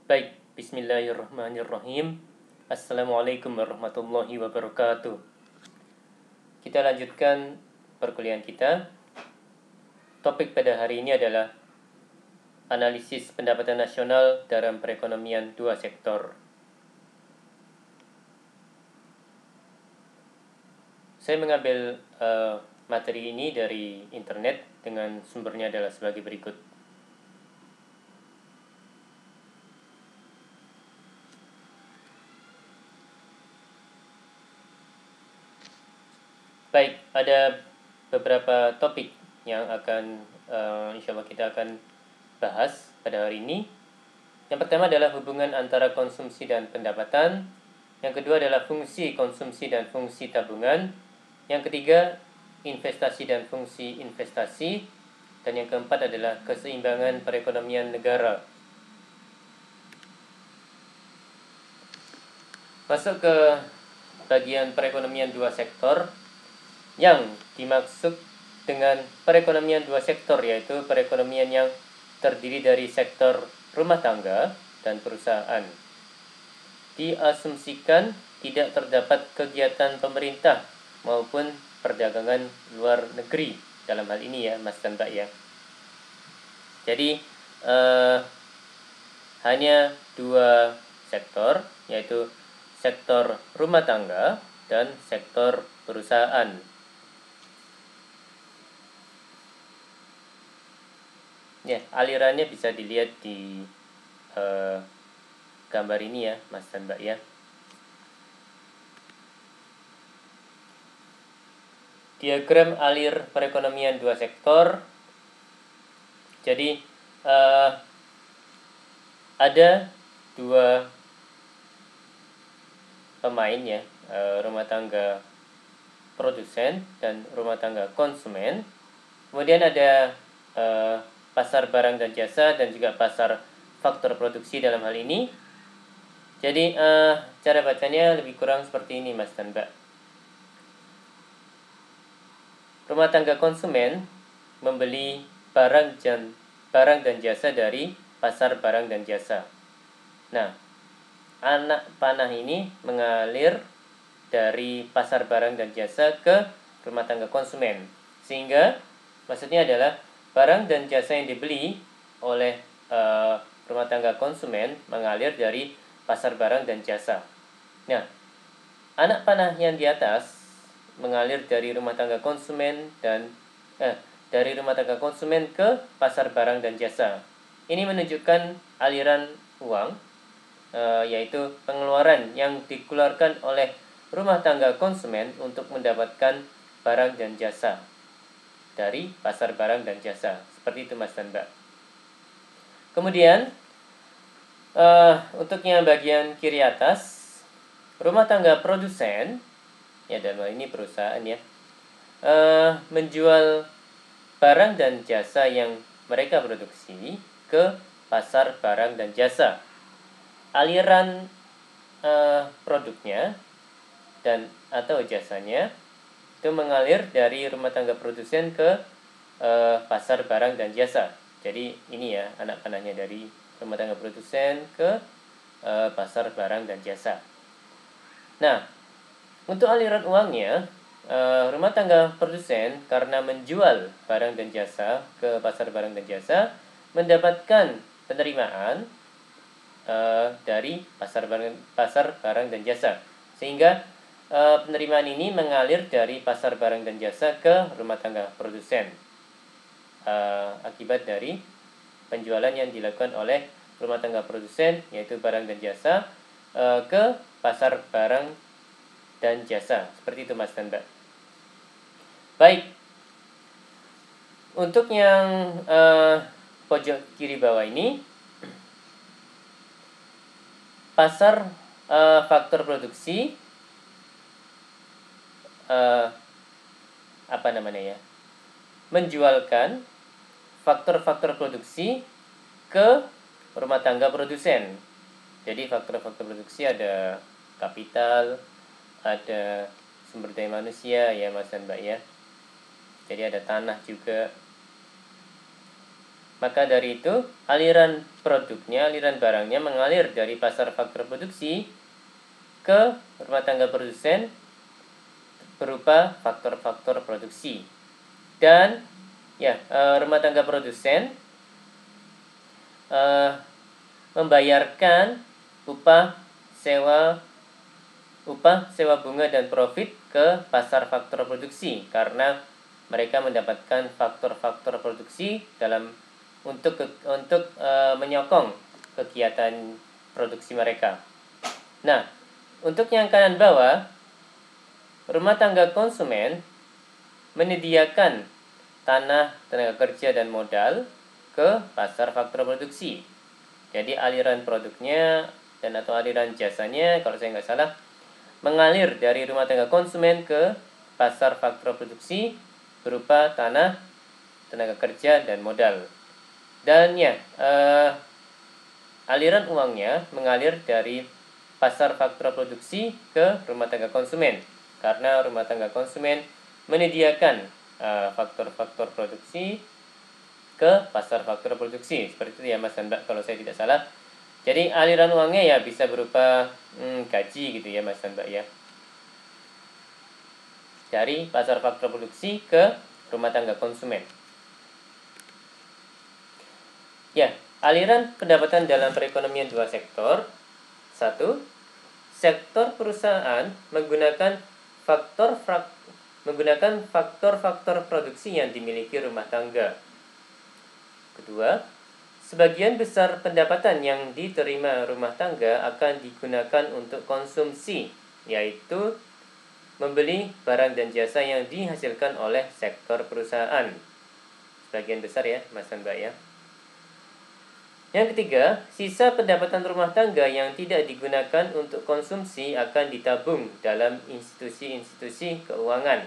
Baik, bismillahirrahmanirrahim. Assalamualaikum warahmatullahi wabarakatuh. Kita lanjutkan perkuliahan kita. Topik pada hari ini adalah analisis pendapatan nasional dalam perekonomian dua sektor. Saya mengambil materi ini dari internet dengan sumbernya adalah sebagai berikut. Baik, ada beberapa topik yang akan insya Allah kita akan bahas pada hari ini. Yang pertama adalah hubungan antara konsumsi dan pendapatan. Yang kedua adalah fungsi konsumsi dan fungsi tabungan. Yang ketiga, investasi dan fungsi investasi. Dan yang keempat adalah keseimbangan perekonomian negara. Masuk ke bagian perekonomian dua sektor. Yang dimaksud dengan perekonomian dua sektor yaitu perekonomian yang terdiri dari sektor rumah tangga dan perusahaan. Diasumsikan tidak terdapat kegiatan pemerintah maupun perdagangan luar negeri dalam hal ini ya Mas dan Mbak ya. Jadi hanya dua sektor yaitu sektor rumah tangga dan sektor perusahaan. Ya, alirannya bisa dilihat di gambar ini ya, Mas dan Mbak ya. Diagram alir perekonomian dua sektor. Jadi ada dua pemain ya, rumah tangga produsen dan rumah tangga konsumen. Kemudian ada pasar barang dan jasa dan juga pasar faktor produksi dalam hal ini. Jadi cara bacanya lebih kurang seperti ini Mas dan Mbak. Rumah tangga konsumen membeli barang dan jasa dari pasar barang dan jasa. Nah, anak panah ini mengalir dari pasar barang dan jasa ke rumah tangga konsumen. Sehingga maksudnya adalah barang dan jasa yang dibeli oleh rumah tangga konsumen mengalir dari pasar barang dan jasa. Nah, anak panah yang di atas mengalir dari rumah tangga konsumen dan dari rumah tangga konsumen ke pasar barang dan jasa. Ini menunjukkan aliran uang, yaitu pengeluaran yang dikeluarkan oleh rumah tangga konsumen untuk mendapatkan barang dan jasa dari pasar barang dan jasa. Seperti itu Mas dan Mbak. Kemudian untuk yang bagian kiri atas, rumah tangga produsen, ya dalam hal ini perusahaan ya, menjual barang dan jasa yang mereka produksi ke pasar barang dan jasa. Aliran produknya dan atau jasanya itu mengalir dari rumah tangga produsen ke pasar barang dan jasa. Jadi ini ya anak panahnya dari rumah tangga produsen ke pasar barang dan jasa. Nah, untuk aliran uangnya, rumah tangga produsen karena menjual barang dan jasa ke pasar barang dan jasa mendapatkan penerimaan dari pasar barang dan jasa, sehingga penerimaan ini mengalir dari pasar barang dan jasa ke rumah tangga produsen akibat dari penjualan yang dilakukan oleh rumah tangga produsen yaitu barang dan jasa ke pasar barang dan jasa. Seperti itu Mas dan Mbak. Baik, untuk yang pojok kiri bawah ini, pasar faktor produksi menjualkan faktor-faktor produksi ke rumah tangga produsen. Jadi faktor-faktor produksi ada kapital, ada sumber daya manusia ya Mas dan Mbak ya. Jadi ada tanah juga. Maka dari itu, aliran produknya, aliran barangnya mengalir dari pasar faktor produksi ke rumah tangga produsen berupa faktor-faktor produksi. Dan ya, rumah tangga produsen membayarkan upah sewa bunga dan profit ke pasar faktor produksi karena mereka mendapatkan faktor-faktor produksi untuk menyokong kegiatan produksi mereka. Nah, untuk yang kanan bawah, rumah tangga konsumen menyediakan tanah, tenaga kerja, dan modal ke pasar faktor produksi. Jadi aliran produknya dan atau aliran jasanya, kalau saya nggak salah, mengalir dari rumah tangga konsumen ke pasar faktor produksi berupa tanah, tenaga kerja, dan modal. Dan ya, aliran uangnya mengalir dari pasar faktor produksi ke rumah tangga konsumen karena rumah tangga konsumen menyediakan faktor-faktor produksi ke pasar faktor produksi. Seperti itu ya Mas dan Mbak, kalau saya tidak salah. Jadi aliran uangnya ya bisa berupa gaji gitu ya Mas dan Mbak ya. Dari pasar faktor produksi ke rumah tangga konsumen. Ya, aliran pendapatan dalam perekonomian dua sektor. 1. Sektor perusahaan menggunakan faktor-faktor produksi yang dimiliki rumah tangga. Kedua, sebagian besar pendapatan yang diterima rumah tangga akan digunakan untuk konsumsi, yaitu membeli barang dan jasa yang dihasilkan oleh sektor perusahaan. Sebagian besar ya, Mas dan Mbak ya. Yang ketiga, sisa pendapatan rumah tangga yang tidak digunakan untuk konsumsi akan ditabung dalam institusi-institusi keuangan.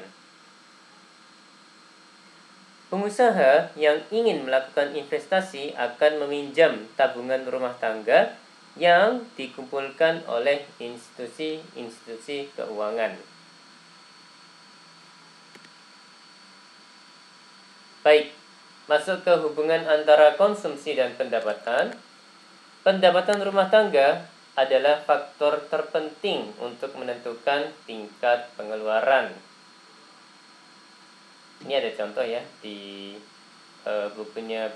Pengusaha yang ingin melakukan investasi akan meminjam tabungan rumah tangga yang dikumpulkan oleh institusi-institusi keuangan. Baik. Masuk ke hubungan antara konsumsi dan pendapatan. Pendapatan rumah tangga adalah faktor terpenting untuk menentukan tingkat pengeluaran. Ini ada contoh ya di bukunya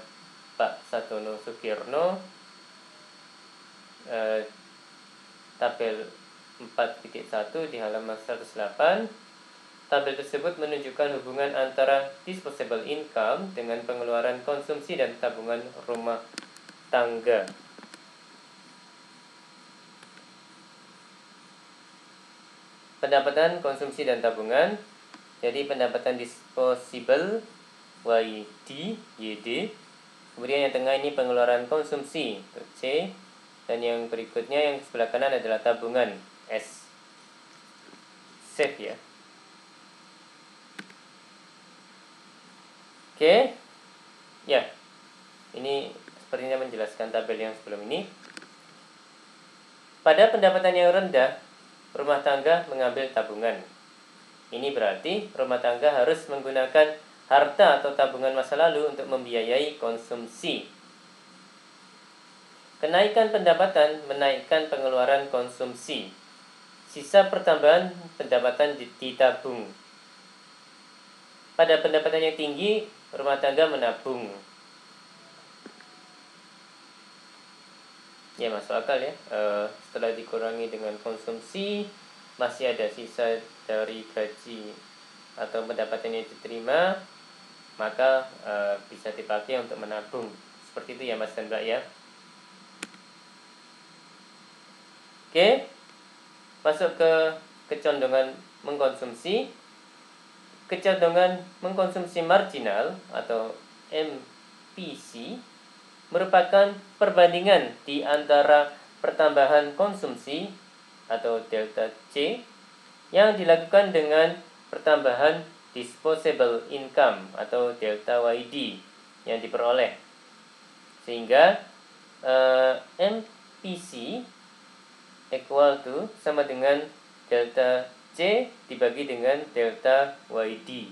Pak Satono Sukirno, tabel 4.1 di halaman 108. Tabel tersebut menunjukkan hubungan antara disposable income dengan pengeluaran konsumsi dan tabungan rumah tangga. Pendapatan, konsumsi, dan tabungan. Jadi pendapatan disposable YD. Kemudian yang tengah ini pengeluaran konsumsi C. Dan yang berikutnya yang sebelah kanan adalah tabungan S. Save ya. Oke, ya, ini sepertinya menjelaskan tabel yang sebelum ini. Pada pendapatan yang rendah, rumah tangga mengambil tabungan. Ini berarti rumah tangga harus menggunakan harta atau tabungan masa lalu untuk membiayai konsumsi. Kenaikan pendapatan menaikkan pengeluaran konsumsi. Sisa pertambahan pendapatan ditabung. Pada pendapatan yang tinggi, rumah tangga menabung. Ya masuk akal ya. Setelah dikurangi dengan konsumsi, masih ada sisa dari gaji atau pendapatan yang diterima, maka bisa dipakai untuk menabung. Seperti itu ya Mas dan Mbak ya. Oke, masuk ke kecondongan mengkonsumsi. Kecondongan mengkonsumsi marginal atau MPC merupakan perbandingan di antara pertambahan konsumsi atau delta C yang dilakukan dengan pertambahan disposable income atau delta YD yang diperoleh. Sehingga MPC equal to sama dengan delta C dibagi dengan delta YD.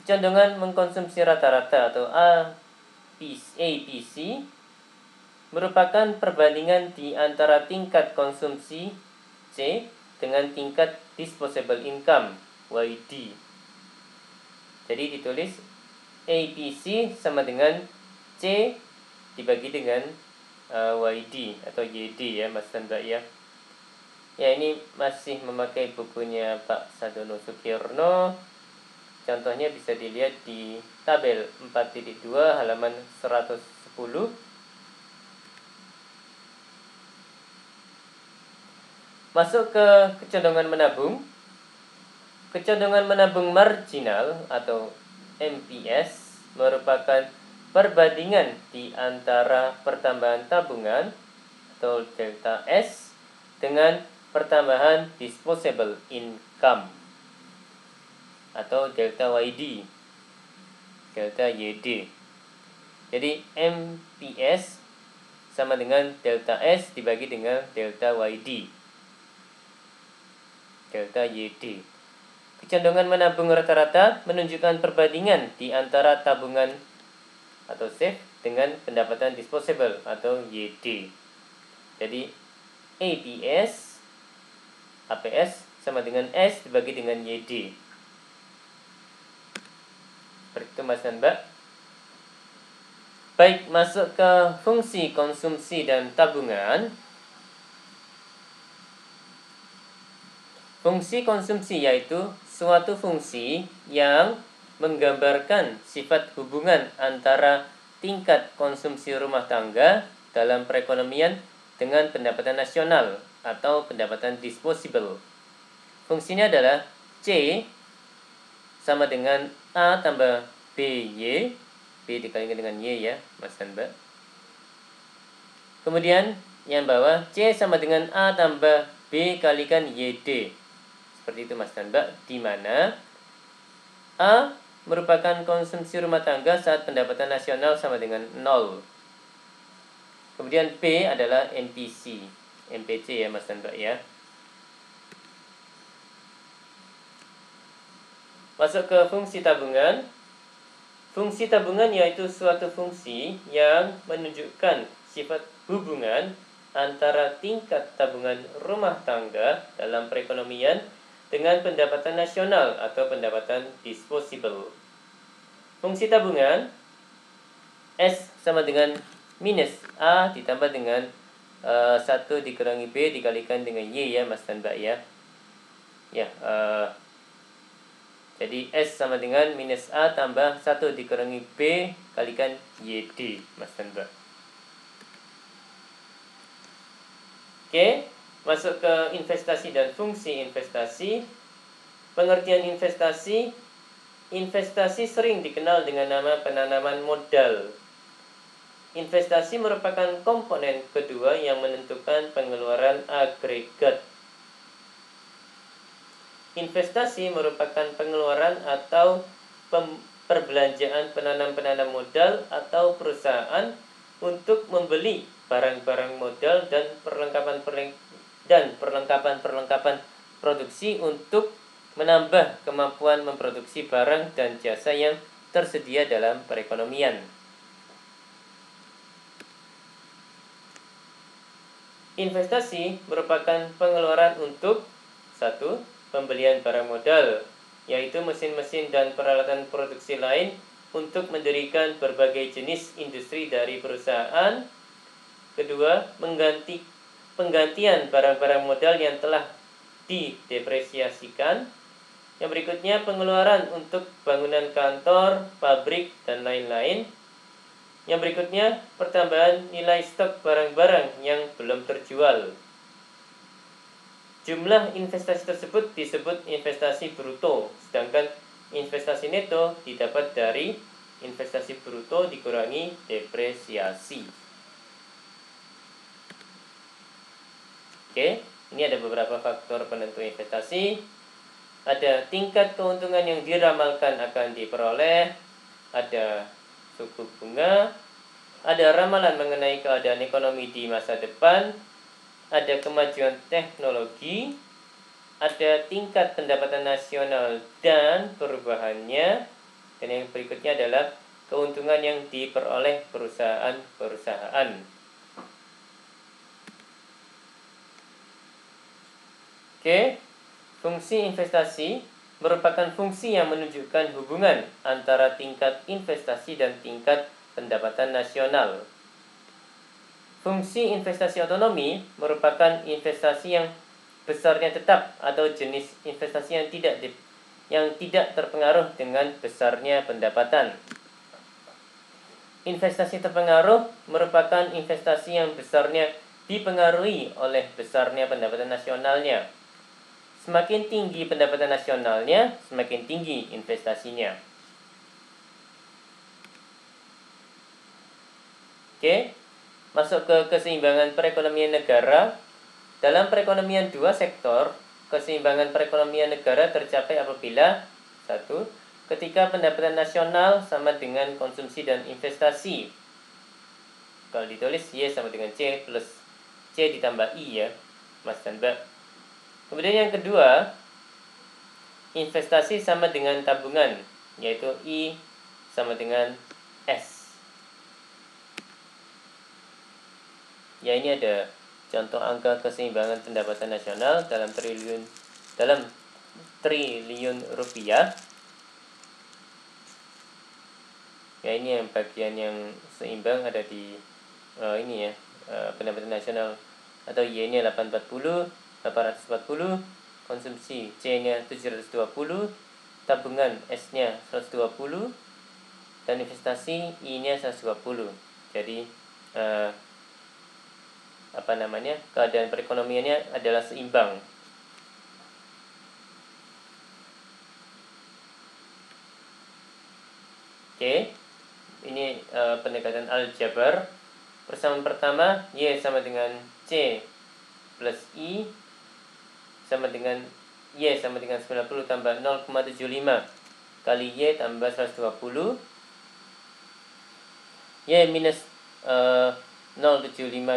Kecondongan mengkonsumsi rata-rata atau APC merupakan perbandingan di antara tingkat konsumsi C dengan tingkat disposable income YD. Jadi ditulis APC sama dengan C dibagi dengan YD atau YD ya Mas dan Mbak ya. Ya, ini masih memakai bukunya Pak Sadono Sukirno. Contohnya bisa dilihat di tabel 4.2 halaman 110. Masuk ke kecondongan menabung. Kecondongan menabung marginal atau MPS merupakan perbandingan di antara pertambahan tabungan atau delta S dengan pertambahan disposable income atau delta YD, delta YD. Jadi MPS sama dengan delta S dibagi dengan delta YD, delta YD. Kecondongan menabung rata-rata menunjukkan perbandingan di antara tabungan atau save dengan pendapatan disposable atau YD. Jadi APS sama dengan S dibagi dengan YD. Seperti itu Mas dan Mbak. Baik, masuk ke fungsi konsumsi dan tabungan. Fungsi konsumsi yaitu suatu fungsi yang menggambarkan sifat hubungan antara tingkat konsumsi rumah tangga dalam perekonomian dengan pendapatan nasional atau pendapatan disposable. Fungsinya adalah C sama dengan A tambah BY, B dikalikan dengan Y ya Mas dan Mbak. Kemudian yang bawah C sama dengan A tambah B kalikan YD. Seperti itu Mas dan Mbak, di mana A merupakan konsumsi rumah tangga saat pendapatan nasional sama dengan 0. Kemudian B adalah MPC ya Mas dan Mbak ya. Masuk ke fungsi tabungan. Fungsi tabungan yaitu suatu fungsi yang menunjukkan sifat hubungan antara tingkat tabungan rumah tangga dalam perekonomian dengan pendapatan nasional atau pendapatan disposable. Fungsi tabungan S sama dengan minus A ditambah dengan 1 dikurangi B dikalikan dengan Y ya Mas dan Mbak ya. Jadi S sama dengan minus A tambah 1 dikurangi B kalikan YD Mas dan Mbak. Oke, masuk ke investasi dan fungsi investasi. Pengertian investasi. Investasi sering dikenal dengan nama penanaman modal. Investasi merupakan komponen kedua yang menentukan pengeluaran agregat. Investasi merupakan pengeluaran atau perbelanjaan penanam-penanam modal atau perusahaan untuk membeli barang-barang modal dan perlengkapan produksi untuk menambah kemampuan memproduksi barang dan jasa yang tersedia dalam perekonomian. Investasi merupakan pengeluaran untuk 1. Pembelian barang modal, yaitu mesin-mesin dan peralatan produksi lain untuk mendirikan berbagai jenis industri dari perusahaan. Kedua, penggantian barang-barang modal yang telah didepresiasikan. Yang berikutnya, pengeluaran untuk bangunan kantor, pabrik, dan lain-lain. Yang berikutnya, pertambahan nilai stok barang-barang yang belum terjual. Jumlah investasi tersebut disebut investasi bruto, sedangkan investasi neto didapat dari investasi bruto dikurangi depresiasi. Oke, ini ada beberapa faktor penentu investasi. Ada tingkat keuntungan yang diramalkan akan diperoleh, ada suku bunga, ada ramalan mengenai keadaan ekonomi di masa depan, ada kemajuan teknologi, ada tingkat pendapatan nasional dan perubahannya, Dan yang berikutnya adalah keuntungan yang diperoleh perusahaan-perusahaan. Oke, fungsi investasi merupakan fungsi yang menunjukkan hubungan antara tingkat investasi dan tingkat pendapatan nasional. Fungsi investasi otonomi merupakan investasi yang besarnya tetap atau jenis investasi yang tidak terpengaruh dengan besarnya pendapatan. Investasi terpengaruh merupakan investasi yang besarnya dipengaruhi oleh besarnya pendapatan nasionalnya. Semakin tinggi pendapatan nasionalnya, semakin tinggi investasinya. Oke, masuk ke keseimbangan perekonomian negara. Dalam perekonomian dua sektor, keseimbangan perekonomian negara tercapai apabila 1. Ketika pendapatan nasional sama dengan konsumsi dan investasi. Kalau ditulis Y sama dengan C plus C ditambah I ya, Mas dan Mbak. Kemudian yang kedua, investasi sama dengan tabungan, yaitu I sama dengan S. Ya, ini ada contoh angka keseimbangan pendapatan nasional dalam triliun rupiah. Ya, ini yang bagian yang seimbang ada di ini ya, pendapatan nasional atau Y-nya 840, konsumsi C-nya 720, tabungan S-nya 120, dan investasi I-nya 120. Jadi keadaan perekonomiannya adalah seimbang. Oke, ini pendekatan aljabar. Persamaan pertama, Y sama dengan C plus I sama dengan Y sama dengan 90 tambah 0,75 kali Y tambah 120. Y minus 0,75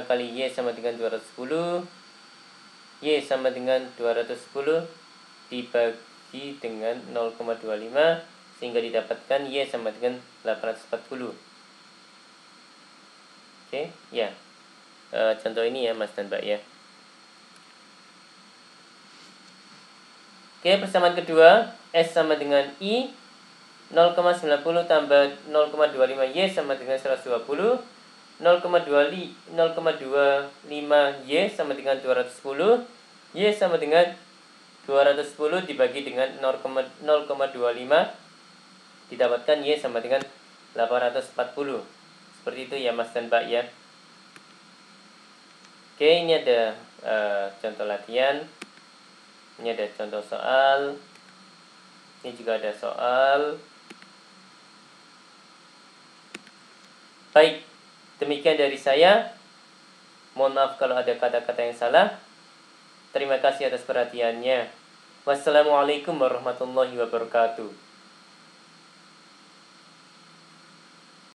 kali Y sama dengan 210. Y sama dengan 210 dibagi dengan 0,25 sehingga didapatkan Y sama dengan 840. Oke, ya. Contoh ini ya Mas dan Mbak ya. Oke, persamaan kedua, S sama dengan I, 0,90 tambah 0,25 Y sama dengan 120, 0,25 Y sama dengan 210, Y sama dengan 210 dibagi dengan 0,25 didapatkan Y sama dengan 840. Seperti itu ya Mas dan Mbak ya. Oke, ini ada contoh latihan. Ini ada contoh soal. Ini juga ada soal. Baik, demikian dari saya. Mohon maaf kalau ada kata-kata yang salah. Terima kasih atas perhatiannya. Wassalamualaikum warahmatullahi wabarakatuh.